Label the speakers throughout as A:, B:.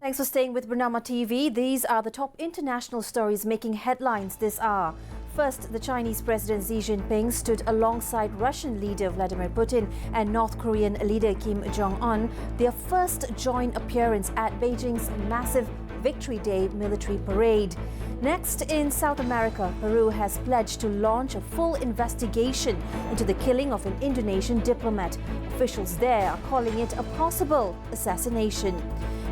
A: Thanks for staying with Bernama TV. These are the top international stories making headlines this hour. First, the Chinese President Xi Jinping stood alongside Russian leader Vladimir Putin and North Korean leader Kim Jong-un, their first joint appearance at Beijing's massive Victory Day military parade. Next, in South America, Peru has pledged to launch a full investigation into the killing of an Indonesian diplomat. Officials there are calling it a possible assassination.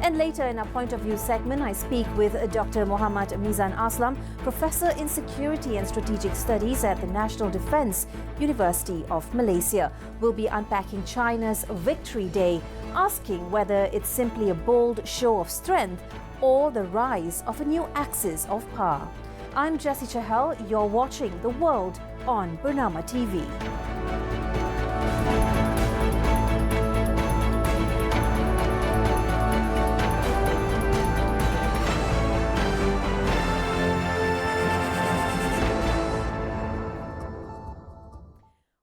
A: And later in our Point of View segment, I speak with Dr. Mizan Aslam, Professor in Security and Strategic Studies at the National Defence University of Malaysia. We'll be unpacking China's Victory Day, asking whether it's simply a bold show of strength or the rise of a new axis of power. I'm Jessy Chahal. You're watching The World on Bernama TV.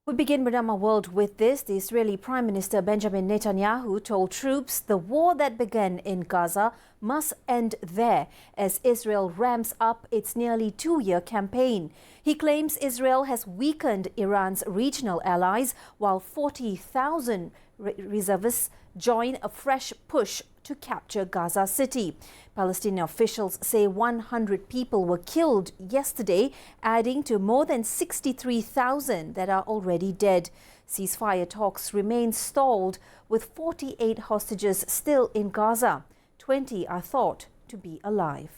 A: We begin Bernama World with this. The Israeli Prime Minister Benjamin Netanyahu told troops the war that began in Gaza must end there as Israel ramps up its nearly two-year campaign. He claims Israel has weakened Iran's regional allies while 40,000 reservists join a fresh push to capture Gaza City. Palestinian officials say 100 people were killed yesterday, adding to more than 63,000 that are already dead. Ceasefire talks remain stalled, with 48 hostages still in Gaza. 20 are thought to be alive.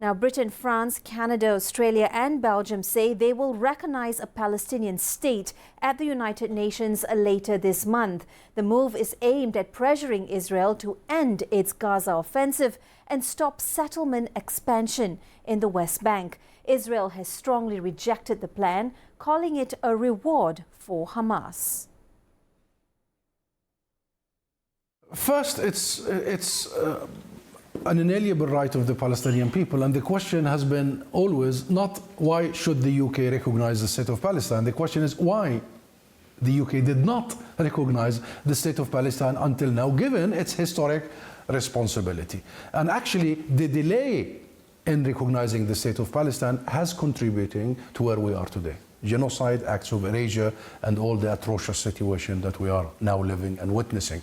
A: Now, Britain, France, Canada, Australia and Belgium say they will recognize a Palestinian state at the United Nations later this month. The move is aimed at pressuring Israel to end its Gaza offensive and stop settlement expansion in the West Bank. Israel has strongly rejected the plan, calling it a reward for Hamas.
B: First, it's an inalienable right of the Palestinian people, and the question has been always not why should the UK recognize the state of Palestine. The question is why the UK did not recognize the state of Palestine until now, given its historic responsibility. And actually, the delay in recognizing the state of Palestine has contributing to where we are today. Genocide, acts of erasure, and all the atrocious situation that we are now living and witnessing.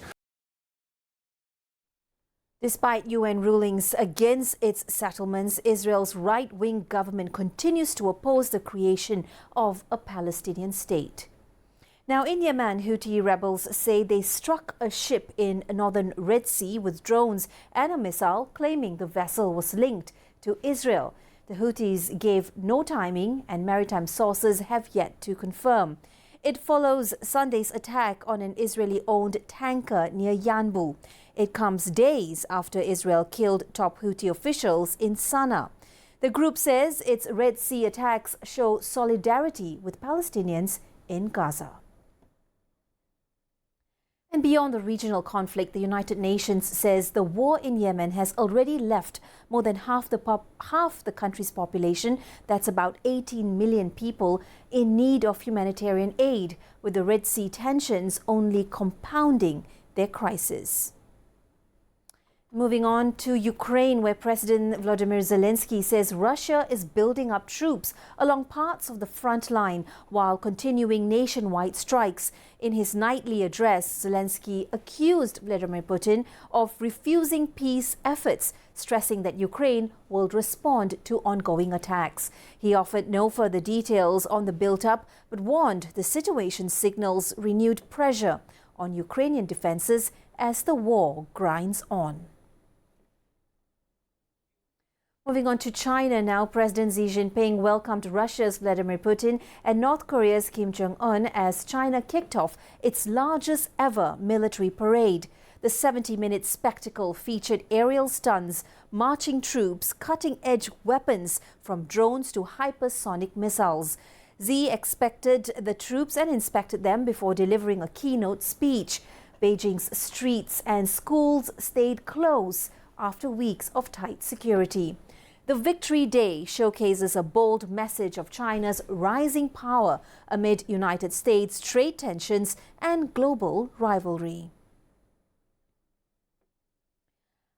A: Despite UN rulings against its settlements, Israel's right-wing government continues to oppose the creation of a Palestinian state. Now, in Yemen, Houthi rebels say they struck a ship in northern Red Sea with drones and a missile, claiming the vessel was linked to Israel. The Houthis gave no timing, and maritime sources have yet to confirm. It follows Sunday's attack on an Israeli-owned tanker near Yanbu. It comes days after Israel killed top Houthi officials in Sana'a. The group says its Red Sea attacks show solidarity with Palestinians in Gaza. And beyond the regional conflict, the United Nations says the war in Yemen has already left more than half the country's population, that's about 18 million people, in need of humanitarian aid, with the Red Sea tensions only compounding their crisis. Moving on to Ukraine, where President Volodymyr Zelensky says Russia is building up troops along parts of the front line while continuing nationwide strikes. In his nightly address, Zelensky accused Vladimir Putin of refusing peace efforts, stressing that Ukraine will respond to ongoing attacks. He offered no further details on the build-up, but warned the situation signals renewed pressure on Ukrainian defenses as the war grinds on. Moving on to China now, President Xi Jinping welcomed Russia's Vladimir Putin and North Korea's Kim Jong-un as China kicked off its largest ever military parade. The 70-minute spectacle featured aerial stunts, marching troops, cutting-edge weapons from drones to hypersonic missiles. Xi expected the troops and inspected them before delivering a keynote speech. Beijing's streets and schools stayed closed after weeks of tight security. The Victory Day showcases a bold message of China's rising power amid United States trade tensions and global rivalry.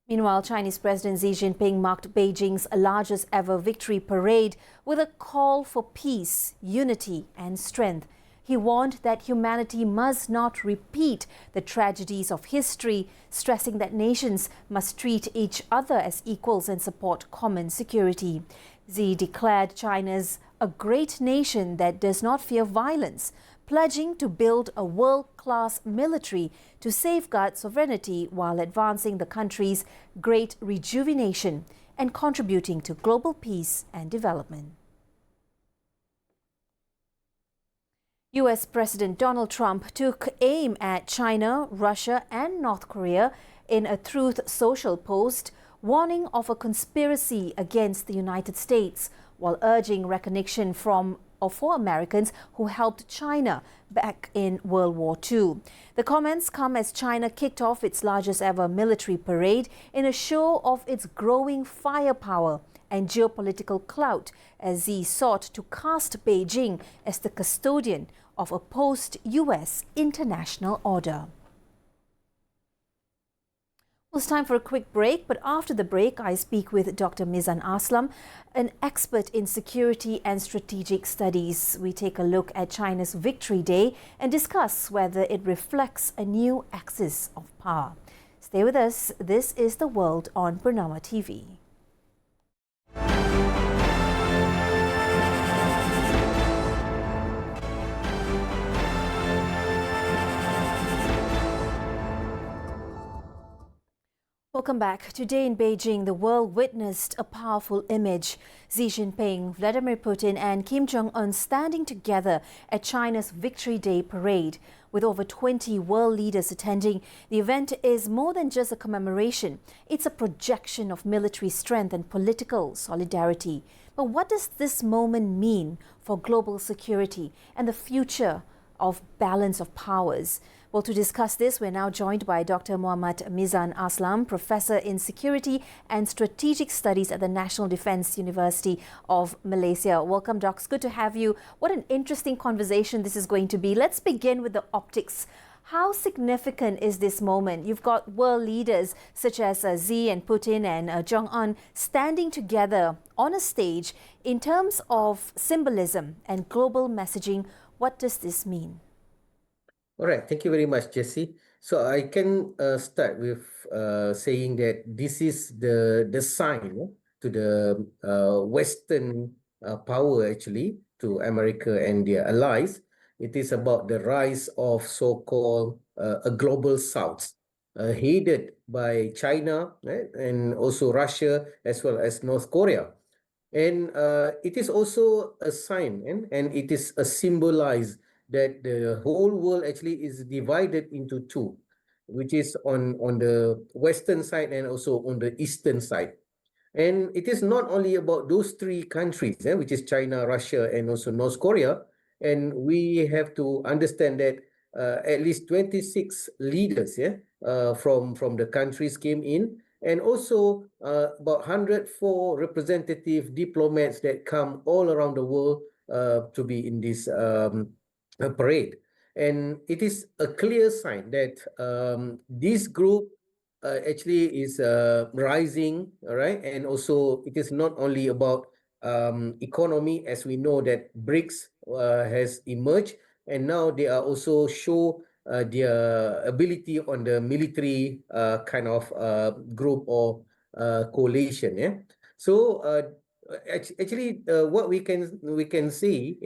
A: Meanwhile, Chinese President Xi Jinping marked Beijing's largest ever victory parade with a call for peace, unity and strength. He warned that humanity must not repeat the tragedies of history, stressing that nations must treat each other as equals and support common security. Xi declared China's a great nation that does not fear violence, pledging to build a world-class military to safeguard sovereignty while advancing the country's great rejuvenation and contributing to global peace and development. US President Donald Trump took aim at China, Russia and North Korea in a Truth Social post, warning of a conspiracy against the United States, while urging recognition for Americans who helped China back in World War II. The comments come as China kicked off its largest ever military parade in a show of its growing firepower and geopolitical clout, as Xi sought to cast Beijing as the custodian of a post-US international order. Well, it's time for a quick break, but after the break, I speak with Dr. Mizan Aslam, an expert in security and strategic studies. We take a look at China's Victory Day and discuss whether it reflects a new axis of power. Stay with us. This is The World on Bernama TV. Welcome back. Today in Beijing, the world witnessed a powerful image. Xi Jinping, Vladimir Putin and Kim Jong-un standing together at China's Victory Day parade. With over 20 world leaders attending, the event is more than just a commemoration. It's a projection of military strength and political solidarity. But what does this moment mean for global security and the future of balance of powers? Well, to discuss this, we're now joined by Dr. Mizan Aslam, Professor in Security and Strategic Studies at the National Defence University of Malaysia. Welcome, Doc. Good to have you. What an interesting conversation this is going to be. Let's begin with the optics. How significant is this moment? You've got world leaders such as Xi and Putin and Jong-un standing together on a stage. In terms of symbolism and global messaging, what does this mean?
C: All right, thank you very much, Jessy. So I can start with saying that this is the sign to the Western power, actually, to America and their allies. It is about the rise of so-called a global South, headed by China, right, and also Russia, as well as North Korea. And it is also a sign, and it is a symbolize that the whole world actually is divided into two, which is on the western side and also on the eastern side. And it is not only about those three countries, which is China, Russia, and also North Korea. And we have to understand that at least 26 leaders from the countries came in, and also about 104 representative diplomats that come all around the world to be in this parade. And it is a clear sign that this group actually is rising, all right? And also it is not only about economy, as we know that BRICS has emerged, and now they are also show their ability on the military kind of group or coalition. Yeah. So actually, what we can see,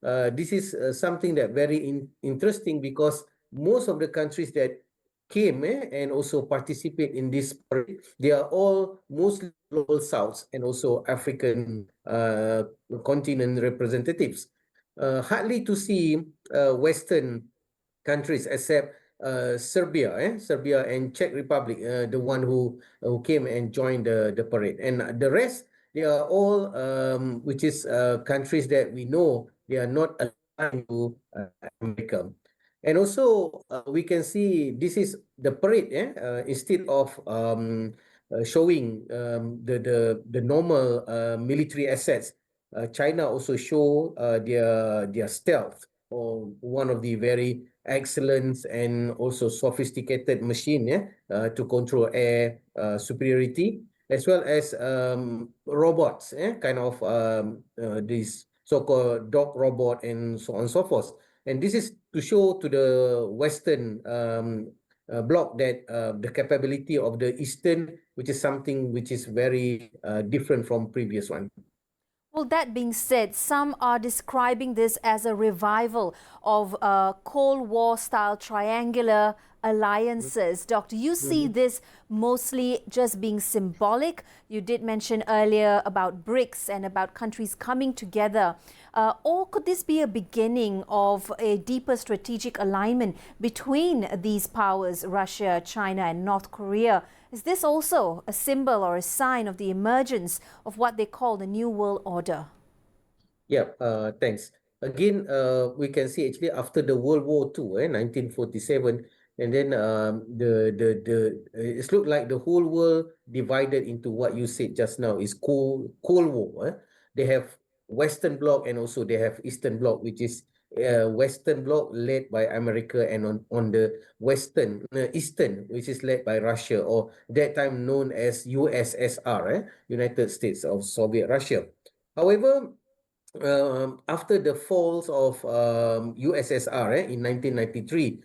C: this is something that very interesting, because most of the countries that came and also participate in this parade, they are all mostly global Souths and also African continent representatives. Hardly to see Western countries except Serbia and Czech Republic, the one who came and joined the parade. And the rest, they are all, which is countries that we know they are not aligned to America. And also, we can see this is the parade. Instead of showing the normal military assets, China also show their stealth, or one of the very excellence and also sophisticated machine, to control air superiority, as well as robots, kind of these so-called dog robot and so on and so forth. And this is to show to the Western bloc that the capability of the Eastern, which is something which is very different from previous one.
A: Well, that being said, some are describing this as a revival of Cold War style triangular alliances. Doctor, you see this mostly just being symbolic. You did mention earlier about BRICS and about countries coming together. Or could this be a beginning of a deeper strategic alignment between these powers, Russia, China, and North Korea? Is this also a symbol or a sign of the emergence of what they call the New World Order?
C: Yeah, thanks. Again, we can see actually after the World War II, 1947, and then it's looked like the whole world divided into what you said just now is Cold War. They have Western Bloc and also they have Eastern Bloc, which is Western Bloc led by America, and on the Eastern, which is led by Russia, or that time known as USSR, United States of Soviet Russia. However, after the falls of USSR, in 1993,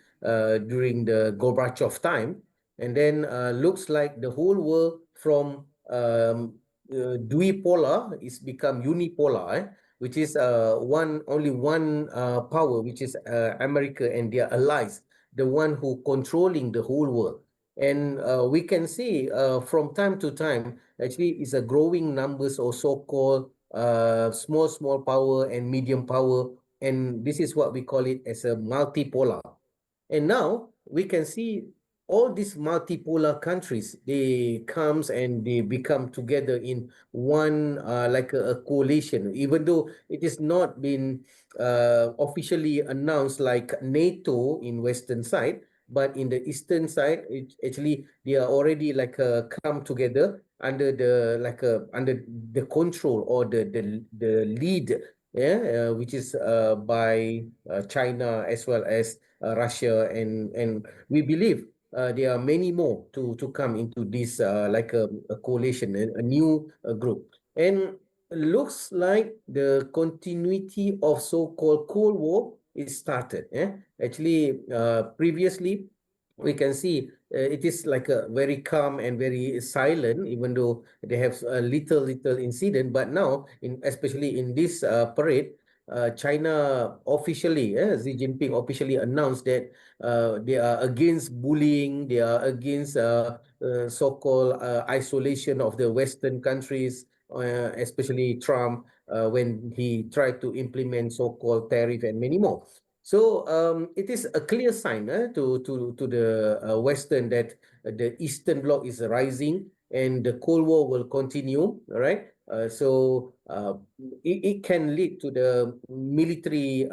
C: during the Gorbachev time, and then looks like the whole world from duipolar is become unipolar, which is only one power, which is America and their allies, the one who controlling the whole world. And we can see from time to time, actually, is a growing numbers of so-called small power and medium power, and this is what we call it as a multipolar. And now we can see all these multipolar countries, they comes and they become together in one like a coalition, even though it is not been officially announced like NATO in Western side, but in the Eastern side, actually they are already like come together under the under the control or the lead, which is by China as well as Russia, and we believe there are many more to come into this like a coalition, a new group, and looks like the continuity of so-called Cold War is started. Actually, previously we can see it is like a very calm and very silent, even though they have a little incident. But now, especially in this parade, China officially, Xi Jinping officially announced that they are against bullying, they are against so-called isolation of the Western countries, especially Trump, when he tried to implement so-called tariff and many more. So it is a clear sign to the Western that the Eastern Bloc is rising and the Cold War will continue. All right. So it can lead to the military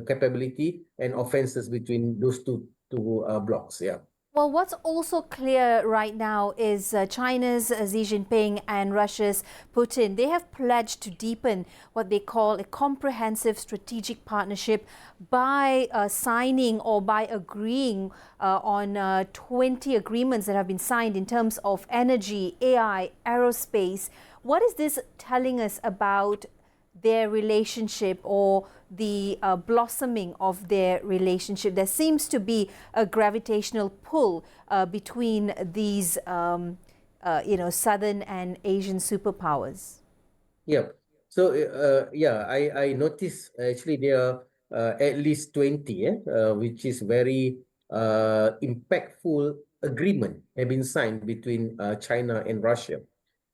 C: capability and offenses between those two blocs. Yeah.
A: Well, what's also clear right now is China's Xi Jinping and Russia's Putin. They have pledged to deepen what they call a comprehensive strategic partnership by signing or by agreeing on 20 agreements that have been signed in terms of energy, AI, aerospace. What is this telling us about their relationship or the blossoming of their relationship? There seems to be a gravitational pull between these, Southern and Asian superpowers.
C: Yeah. So I noticed actually there are at least 20, which is very impactful agreement have been signed between China and Russia.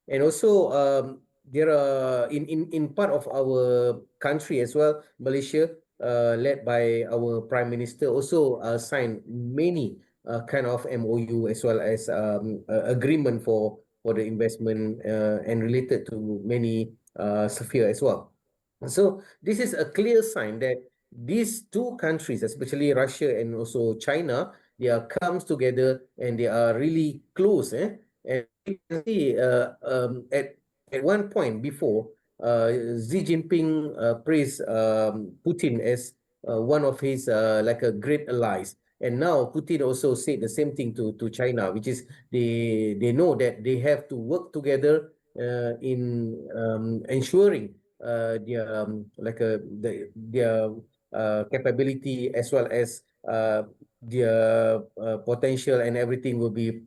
C: And also, there are in part of our country as well, Malaysia, led by our Prime Minister, also signed many kind of MOU as well as agreement for the investment and related to many sphere as well. So this is a clear sign that these two countries, especially Russia and also China, they are comes together and they are really close. And you can see at one point before, Xi Jinping praised Putin as one of his like a great allies. And now Putin also said the same thing to China, which is they know that they have to work together in ensuring their capability as well as their potential and everything will be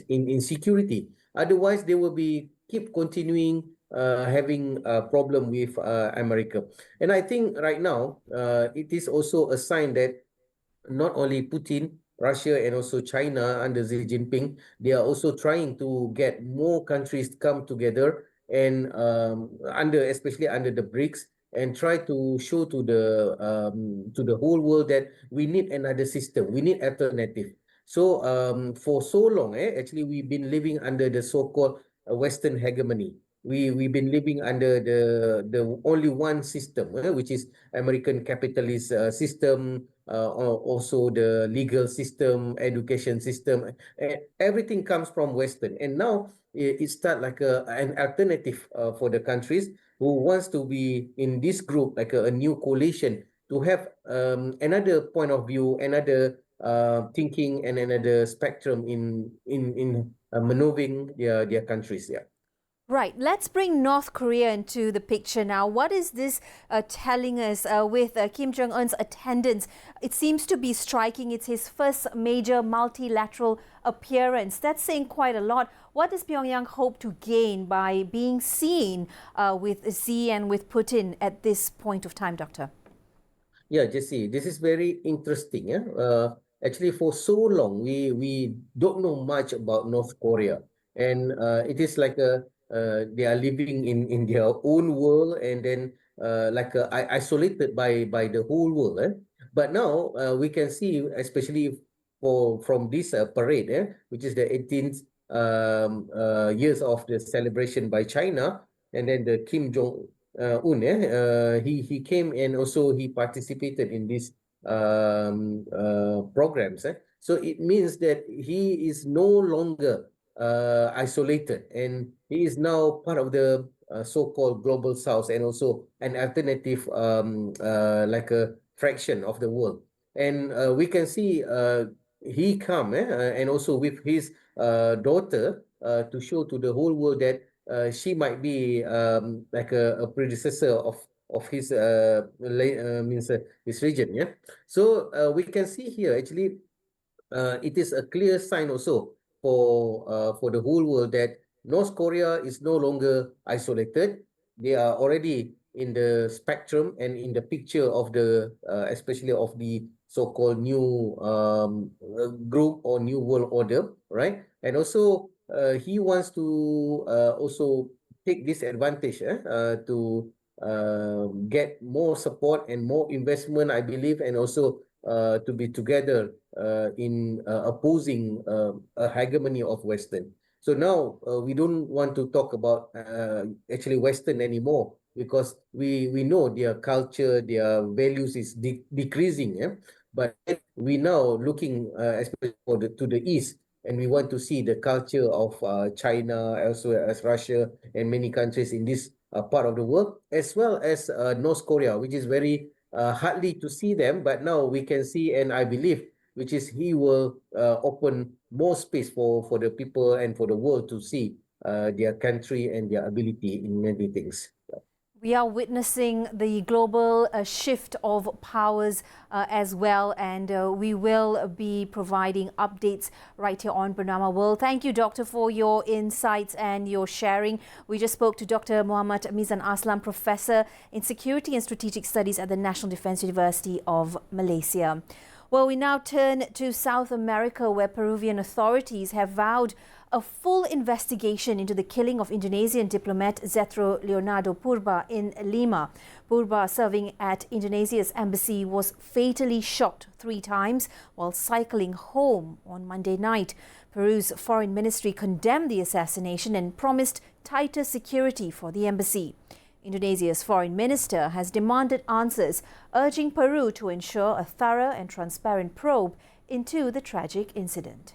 C: in security. Otherwise, they will be keep continuing having a problem with America. And I think right now it is also a sign that not only Putin, Russia, and also China under Xi Jinping, they are also trying to get more countries to come together and especially under the BRICS, and try to show to the whole world that we need another system, we need alternative. So for so long, actually we've been living under the so-called Western hegemony. We've been living under the only one system, which is American capitalist system, also the legal system, education system. Everything comes from Western, and now it starts like an alternative for the countries who wants to be in this group, like a new coalition, to have another point of view, another thinking, and another spectrum in maneuvering their countries. Yeah.
A: Right, let's bring North Korea into the picture now. What is this telling us with Kim Jong-un's attendance? It seems to be striking. It's his first major multilateral appearance. That's saying quite a lot. What does Pyongyang hope to gain by being seen with Xi and with Putin at this point of time, Doctor?
C: Yeah, Jessy, this is very interesting. Actually, for so long, we don't know much about North Korea, and it is like they are living in their own world, and then isolated by the whole world. But now we can see, especially from this parade, which is the 18th years of the celebration by China, and then the Kim Jong he came and also he participated in these programs. So it means that he is no longer isolated, and he is now part of the so-called global south, and also an alternative like a fraction of the world. And we can see he come and also with his daughter to show to the whole world that she might be like a predecessor of his means his region. Yeah. So we can see here actually it is a clear sign also for the whole world that North Korea is no longer isolated. They are already in the spectrum and in the picture of the especially of the so-called new group or new world order, right? And also he wants to also take this advantage to get more support and more investment, I believe, and also to be together in opposing a hegemony of Western. So now we don't want to talk about actually Western anymore, because we know their culture, their values is decreasing. Yeah? But we now looking especially to the east, and we want to see the culture of China, as well as Russia, and many countries in this part of the world, as well as North Korea, which is very hardly to see them, but now we can see, and I believe, which is he will open more space for the people and for the world to see their country and their ability in many things.
A: We are witnessing the global shift of powers as well, and we will be providing updates right here on Bernama World. Thank you, Doctor, for your insights and your sharing. We just spoke to Dr. Muhammad Mizan Aslam, Professor in Security and Strategic Studies at the National Defence University of Malaysia. Well, we now turn to South America, where Peruvian authorities have vowed a full investigation into the killing of Indonesian diplomat Zetro Leonardo Purba in Lima. Purba, serving at Indonesia's embassy, was fatally shot 3 times while cycling home on Monday night. Peru's foreign ministry condemned the assassination and promised tighter security for the embassy. Indonesia's foreign minister has demanded answers, urging Peru to ensure a thorough and transparent probe into the tragic incident.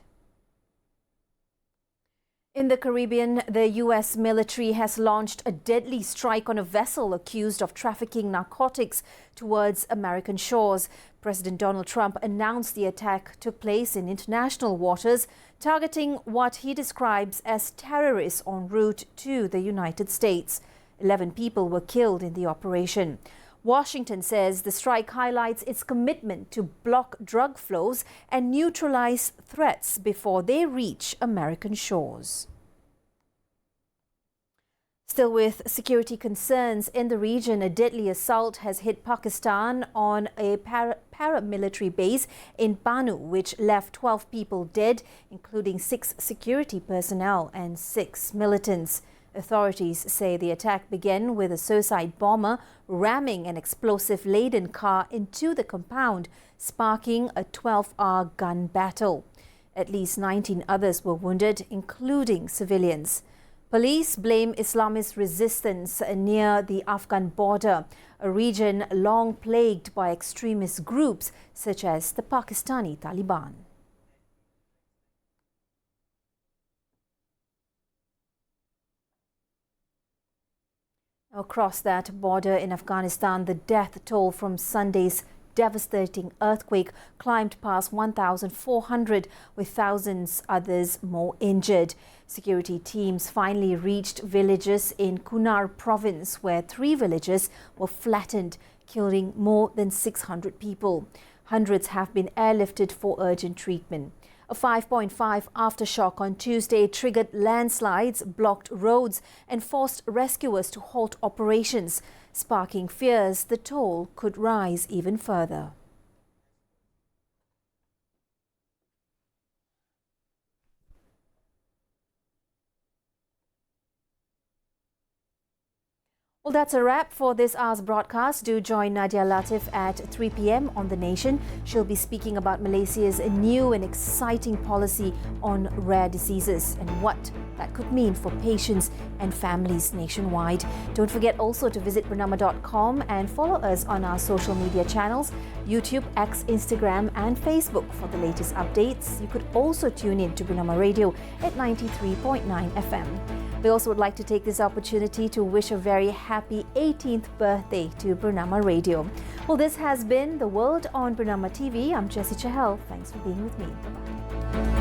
A: In the Caribbean, the U.S. military has launched a deadly strike on a vessel accused of trafficking narcotics towards American shores. President Donald Trump announced the attack took place in international waters, targeting what he describes as terrorists en route to the United States. 11 people were killed in the operation. Washington says the strike highlights its commitment to block drug flows and neutralize threats before they reach American shores. Still with security concerns in the region, a deadly assault has hit Pakistan on a paramilitary base in Banu, which left 12 people dead, including 6 security personnel and 6 militants. Authorities say the attack began with a suicide bomber ramming an explosive-laden car into the compound, sparking a 12-hour gun battle. At least 19 others were wounded, including civilians. Police blame Islamist resistance near the Afghan border, a region long plagued by extremist groups such as the Pakistani Taliban. Across that border in Afghanistan, the death toll from Sunday's devastating earthquake climbed past 1,400, with thousands others more injured. Security teams finally reached villages in Kunar province, where 3 villages were flattened, killing more than 600 people. Hundreds have been airlifted for urgent treatment. A 5.5 aftershock on Tuesday triggered landslides, blocked roads and forced rescuers to halt operations, sparking fears the toll could rise even further. Well, that's a wrap for this hour's broadcast. Do join Nadia Latif at 3 p.m. on The Nation. She'll be speaking about Malaysia's new and exciting policy on rare diseases and what that could mean for patients and families nationwide. Don't forget also to visit Bernama.com and follow us on our social media channels, YouTube, X, Instagram and Facebook for the latest updates. You could also tune in to Bernama Radio at 93.9 FM. We also would like to take this opportunity to wish a very happy 18th birthday to Bernama Radio. Well, this has been The World on Bernama TV. I'm Jessy Chahal. Thanks for being with me. Bye-bye.